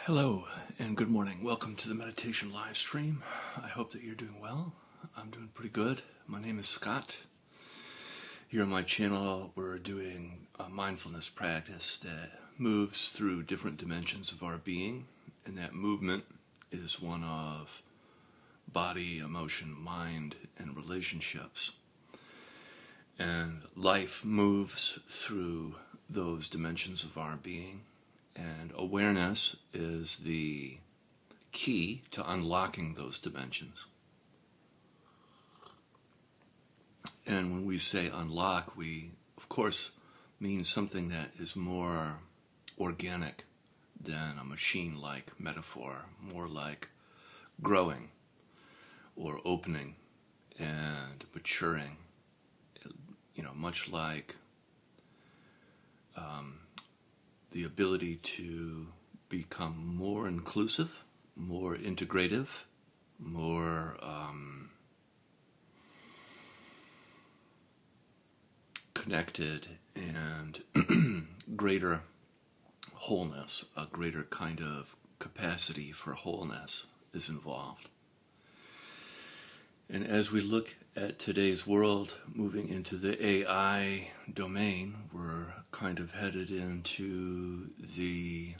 Hello and good morning. Welcome to the meditation live stream. I hope that you're doing well. I'm doing pretty good. My name is Scott. Here on my channel we're doing a mindfulness practice that moves through different dimensions of our being, and that movement is one of body, emotion, mind, and relationships. And life moves through those dimensions of our being. And awareness is the key to unlocking those dimensions. And when we say unlock, we, of course, mean something that is more organic than a machine-like metaphor, more like growing or opening and maturing, much like the ability to become more inclusive, more integrative, more connected, and greater wholeness, a greater kind of capacity for wholeness is involved. And as we look at today's world moving into the AI domain, we're kind of headed into the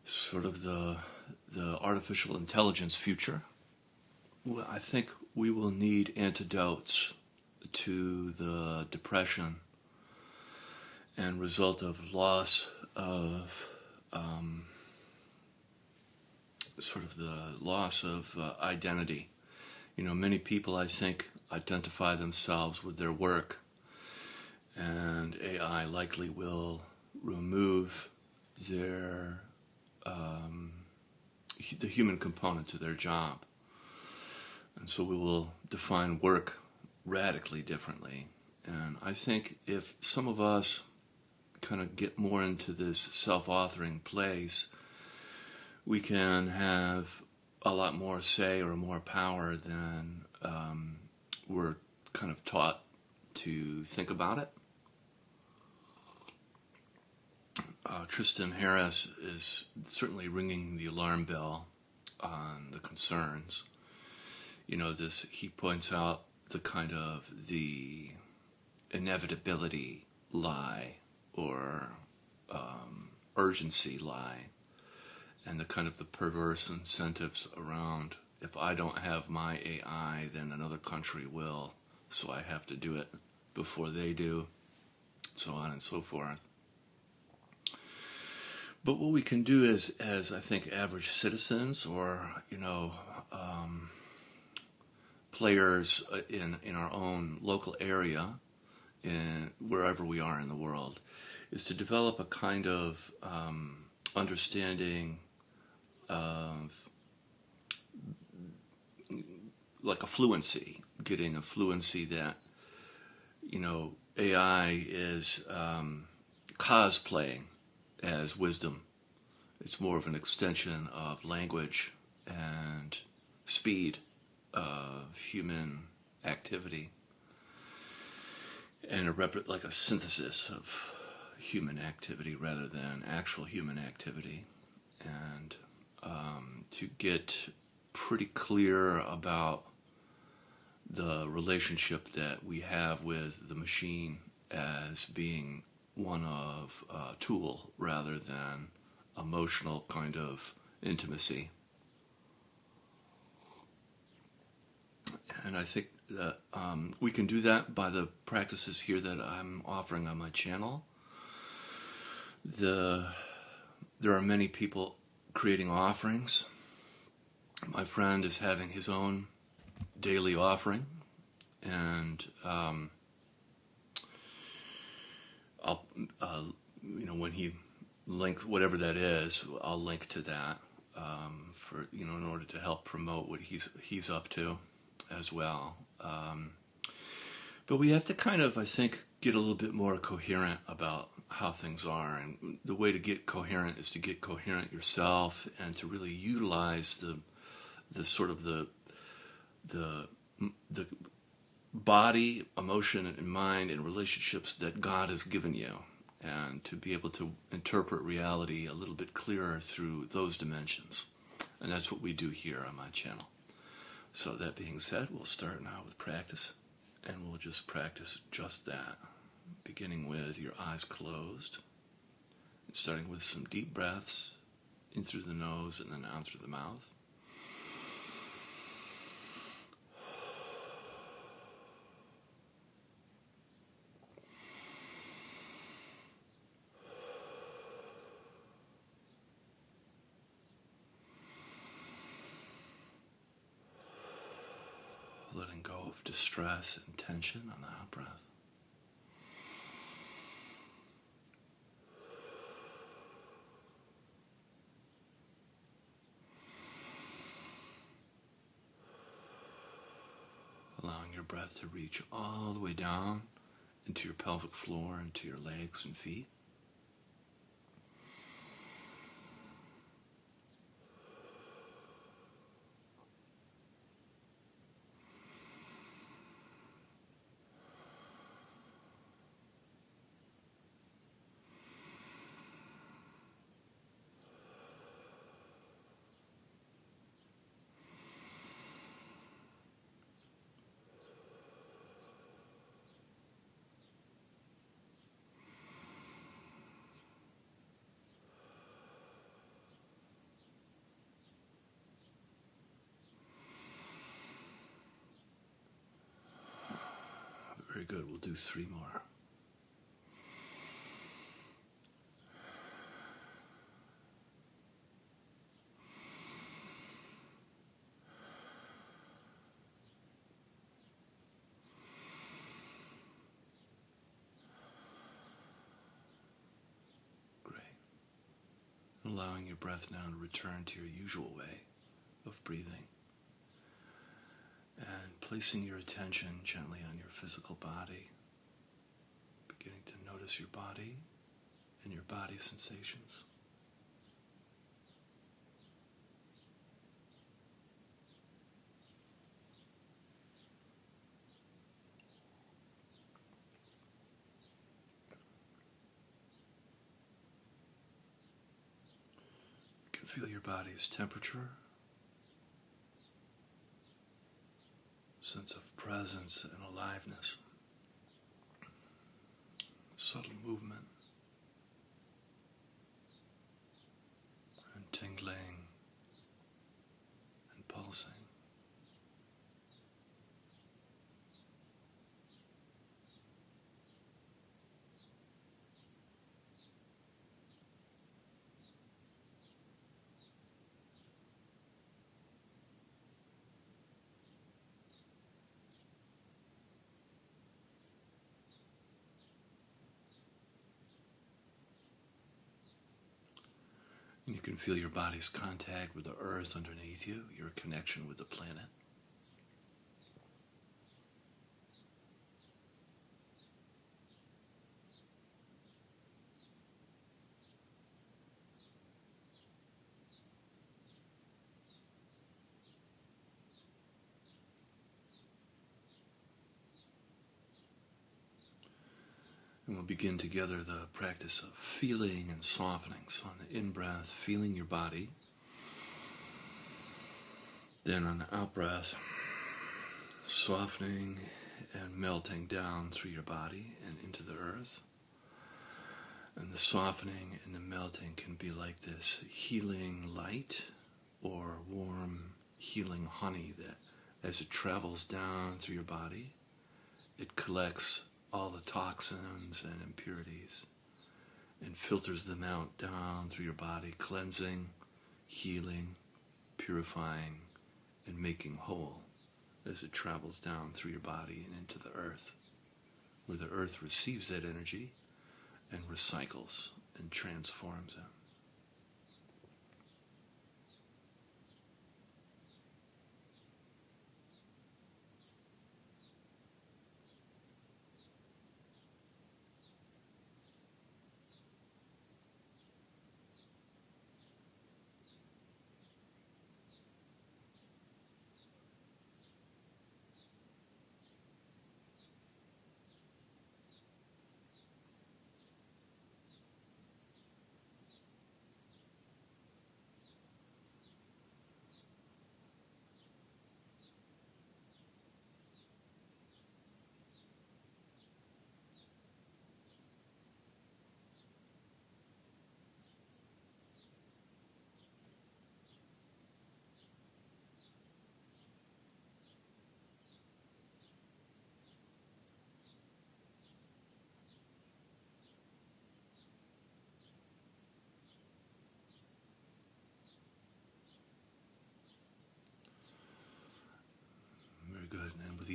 sort of the artificial intelligence future. Well, I think we will need antidotes to the depression and result of loss of identity. Many people, I think, identify themselves with their work, and AI likely will remove the human component to their job. And so we will define work radically differently. And I think if some of us kind of get more into this self-authoring place, we can have a lot more say or more power than we're kind of taught to think about it. Tristan Harris is certainly ringing the alarm bell on the concerns. He points out the inevitability lie or urgency lie, and the perverse incentives around, if I don't have my AI, then another country will, so I have to do it before they do, so on and so forth. But what we can do as I think average citizens, or players in our own local area, in wherever we are in the world, is to develop a kind of understanding of like a fluency, getting a fluency that AI is cosplaying as wisdom. It's more of an extension of language and speed of human activity, and like a synthesis of human activity rather than actual human activity. And to get pretty clear about the relationship that we have with the machine as being one of a tool rather than emotional kind of intimacy. And I think that we can do that by the practices here that I'm offering on my channel. There are many people creating offerings. My friend is having his own daily offering, and I'll when he links whatever that is, I'll link to that for in order to help promote what he's up to as well. But we have to kind of, I think, get a little bit more coherent about how things are, and the way to get coherent is to get coherent yourself and to really utilize the sort of the body, emotion, and mind and relationships that God has given you. and to be able to interpret reality a little bit clearer through those dimensions. And that's what we do here on my channel. So that being said, we'll start now with practice, and we'll just practice just that, beginning with your eyes closed, and starting with some deep breaths in through the nose and then out through the mouth. Letting go of distress and tension on the out breath. Allowing your breath to reach all the way down into your pelvic floor, into your legs and feet. Very good. We'll do 3 more. Great. Allowing your breath now to return to your usual way of breathing. And placing your attention gently on your physical body, beginning to notice your body and your body sensations. You can feel your body's temperature, sense of presence and aliveness, subtle movement, and tingling and pulsing. You can feel your body's contact with the earth underneath you, your connection with the planet. And we'll begin together the practice of feeling and softening. So on the in-breath, feeling your body. Then on the out-breath, softening and melting down through your body and into the earth. And the softening and the melting can be like this healing light or warm healing honey that as it travels down through your body, it collects all the toxins and impurities and filters them out down through your body, cleansing, healing, purifying, and making whole as it travels down through your body and into the earth, where the earth receives that energy and recycles and transforms it.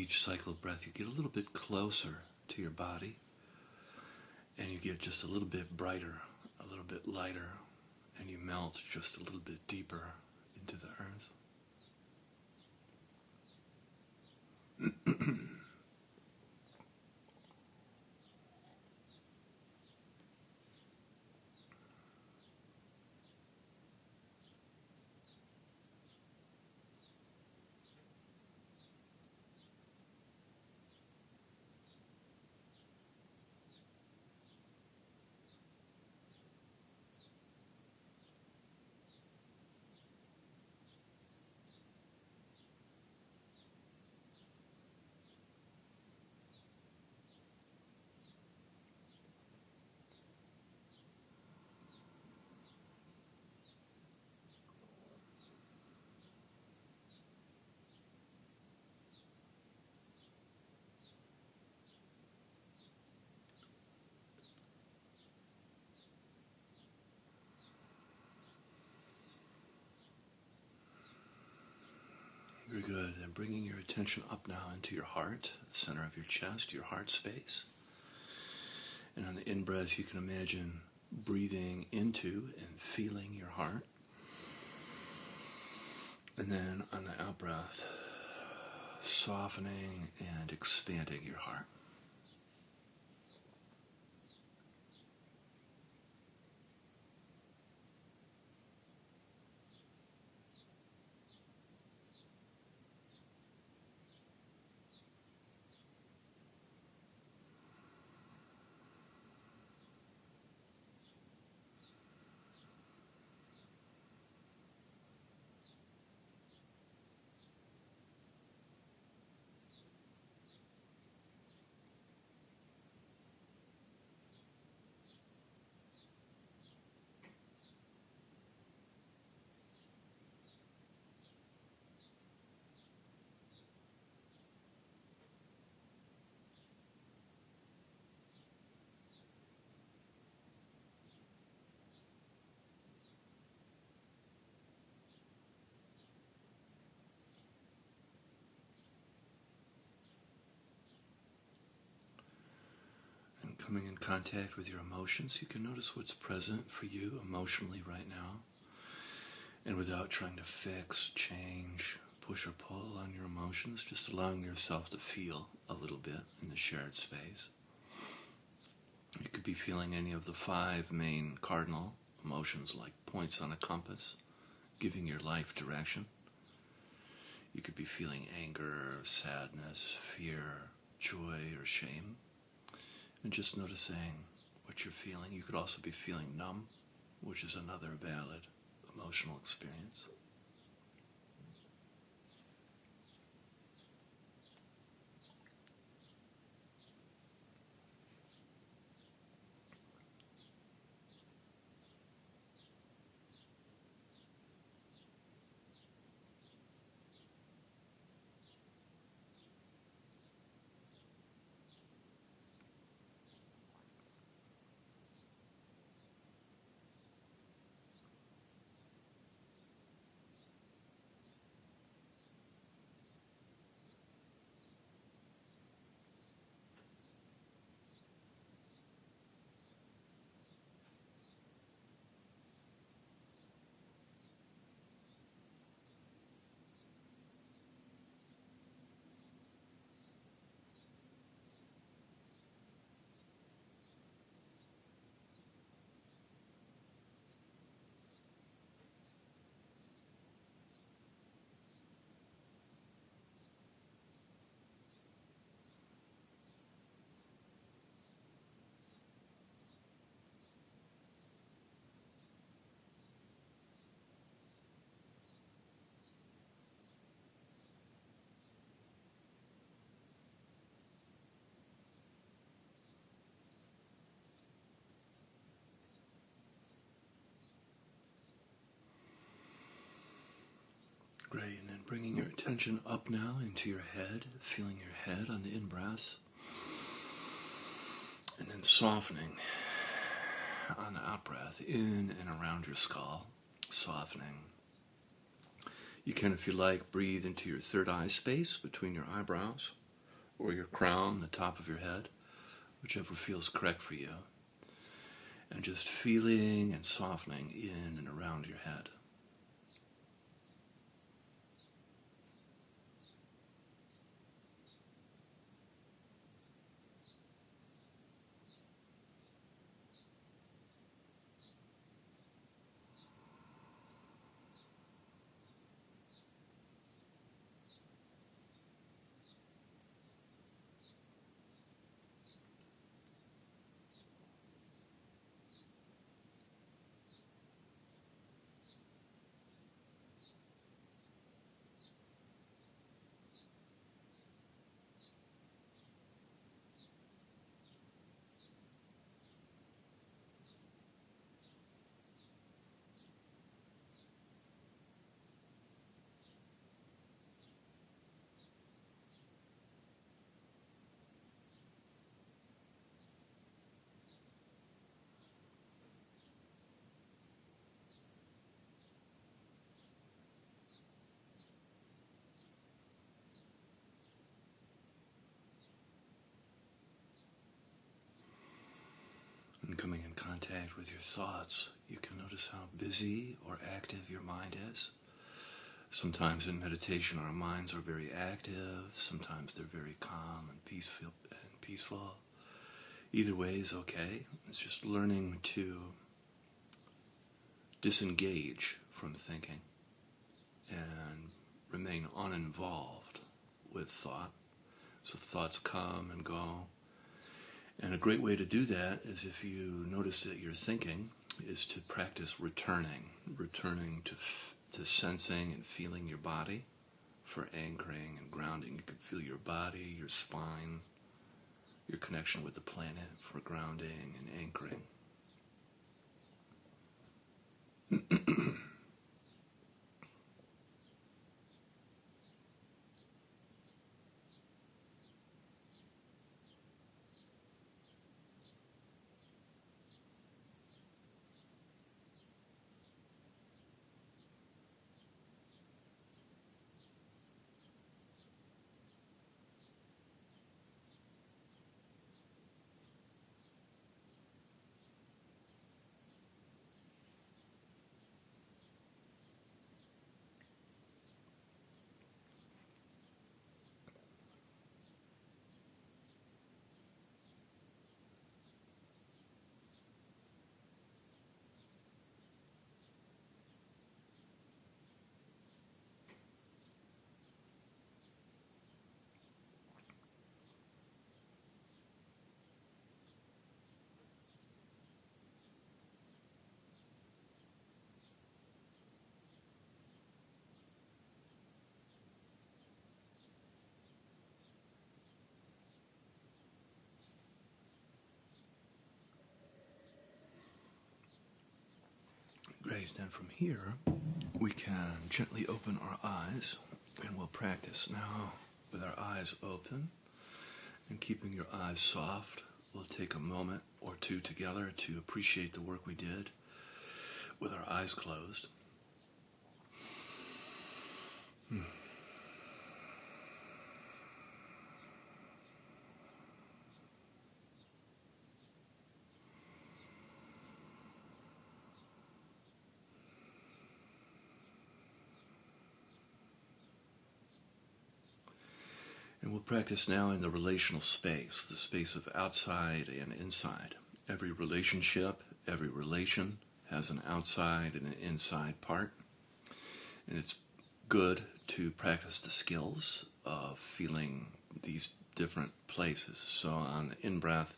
each cycle of breath, you get a little bit closer to your body, and you get just a little bit brighter, a little bit lighter, and you melt just a little bit deeper into the earth. Very good. And bringing your attention up now into your heart, the center of your chest, your heart space. And on the in-breath, you can imagine breathing into and feeling your heart. And then on the out-breath, softening and expanding your heart. Coming in contact with your emotions, you can notice what's present for you emotionally right now. And without trying to fix, change, push or pull on your emotions, just allowing yourself to feel a little bit in the shared space. You could be feeling any of the 5 main cardinal emotions like points on a compass, giving your life direction. You could be feeling anger, sadness, fear, joy, or shame. And just noticing what you're feeling. You could also be feeling numb, which is another valid emotional experience. Great, and then bringing your attention up now into your head, feeling your head on the in-breath, and then softening on the out-breath, in and around your skull, softening. You can, if you like, breathe into your third eye space between your eyebrows, or your crown, the top of your head, whichever feels correct for you. And just feeling and softening in and around your head. And coming in contact with your thoughts, you can notice how busy or active your mind is. Sometimes in meditation our minds are very active, sometimes they're very calm and peaceful. Either way is okay. It's just learning to disengage from thinking and remain uninvolved with thought. So thoughts come and go. And a great way to do that is, if you notice that you're thinking, is to practice returning to sensing and feeling your body for anchoring and grounding. You can feel your body, your spine, your connection with the planet for grounding and anchoring. Great, then from here we can gently open our eyes, and we'll practice now with our eyes open and keeping your eyes soft. We'll take a moment or two together to appreciate the work we did with our eyes closed. And we'll practice now in the relational space, the space of outside and inside. Every relationship, every relation has an outside and an inside part. And it's good to practice the skills of feeling these different places. So on the in-breath,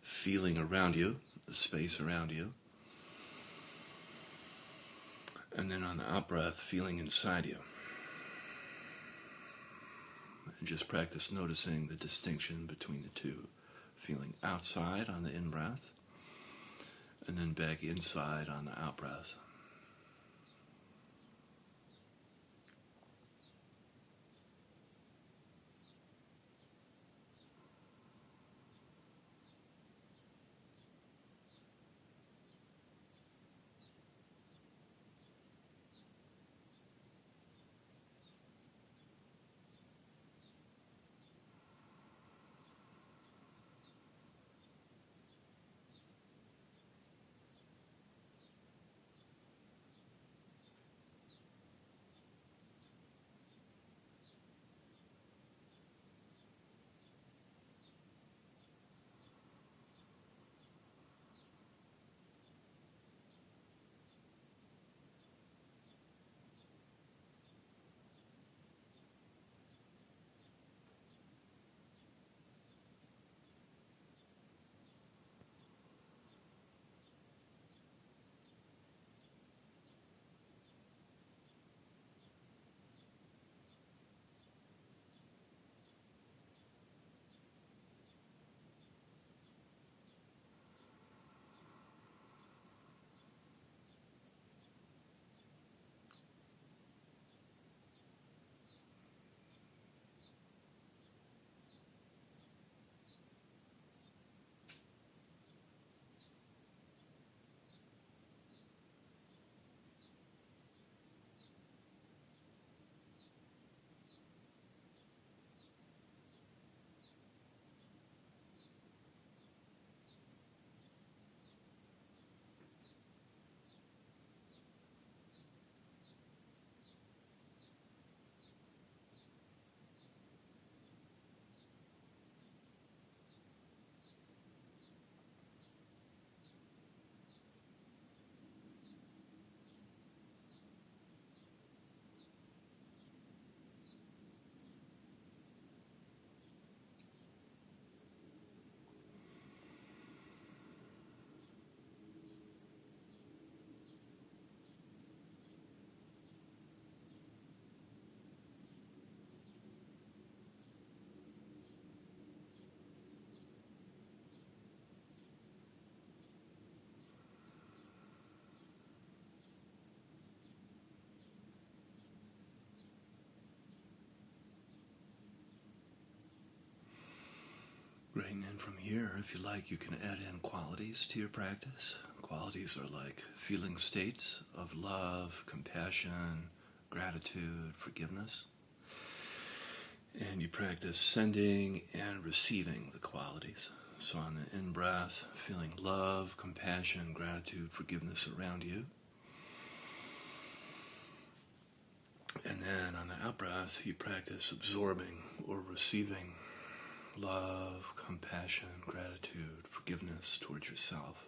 feeling around you, the space around you. And then on the out-breath, feeling inside you. And just practice noticing the distinction between the two. Feeling outside on the in-breath, and then back inside on the out-breath. Great, and then from here, if you like, you can add in qualities to your practice. Qualities are like feeling states of love, compassion, gratitude, forgiveness. And you practice sending and receiving the qualities. So on the in-breath, feeling love, compassion, gratitude, forgiveness around you. And then on the out-breath, you practice absorbing or receiving love, compassion, gratitude, forgiveness towards yourself.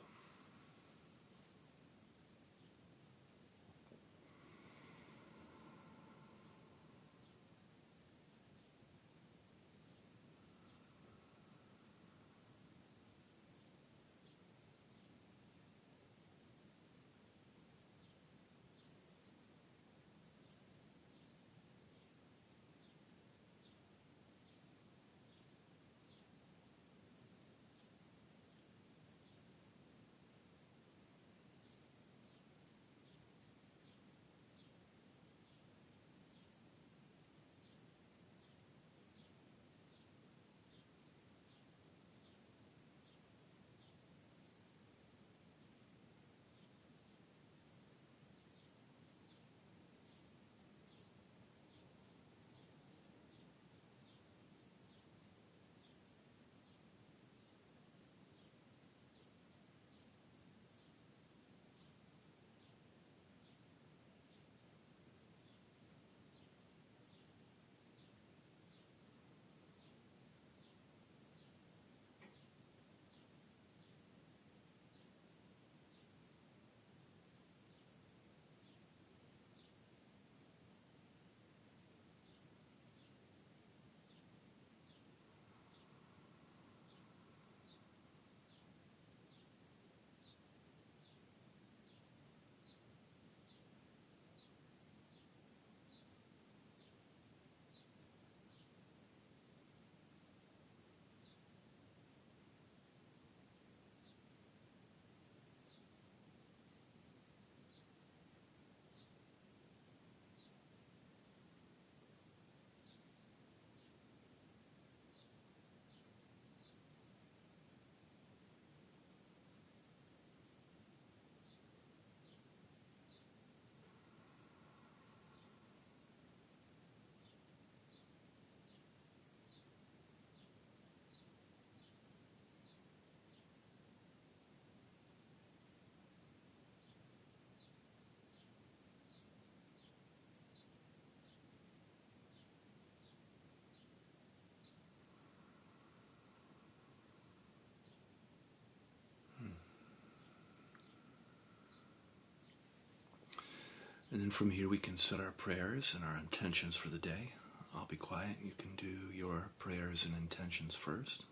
And then from here we can set our prayers and our intentions for the day. I'll be quiet. You can do your prayers and intentions first.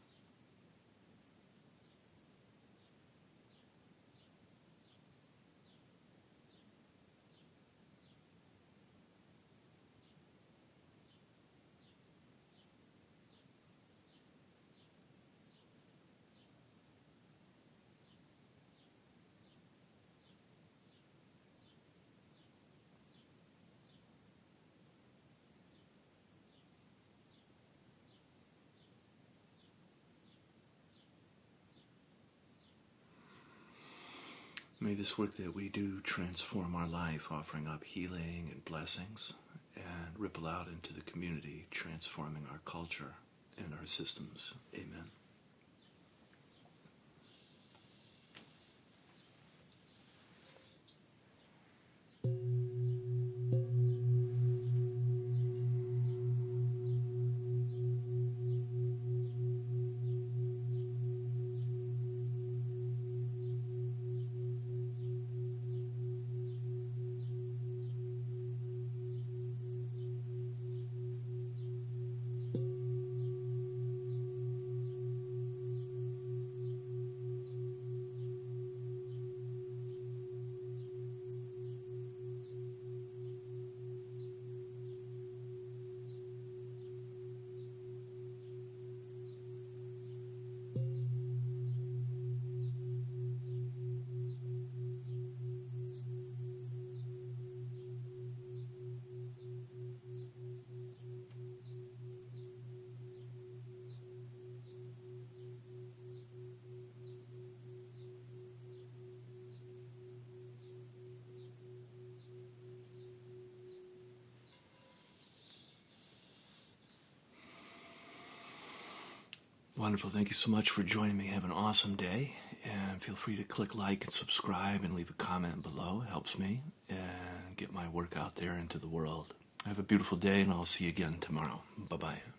May this work that we do transform our life, offering up healing and blessings, and ripple out into the community, transforming our culture and our systems. Amen. Wonderful. Thank you so much for joining me. Have an awesome day. And feel free to click like and subscribe and leave a comment below. It helps me and get my work out there into the world. Have a beautiful day, and I'll see you again tomorrow. Bye-bye.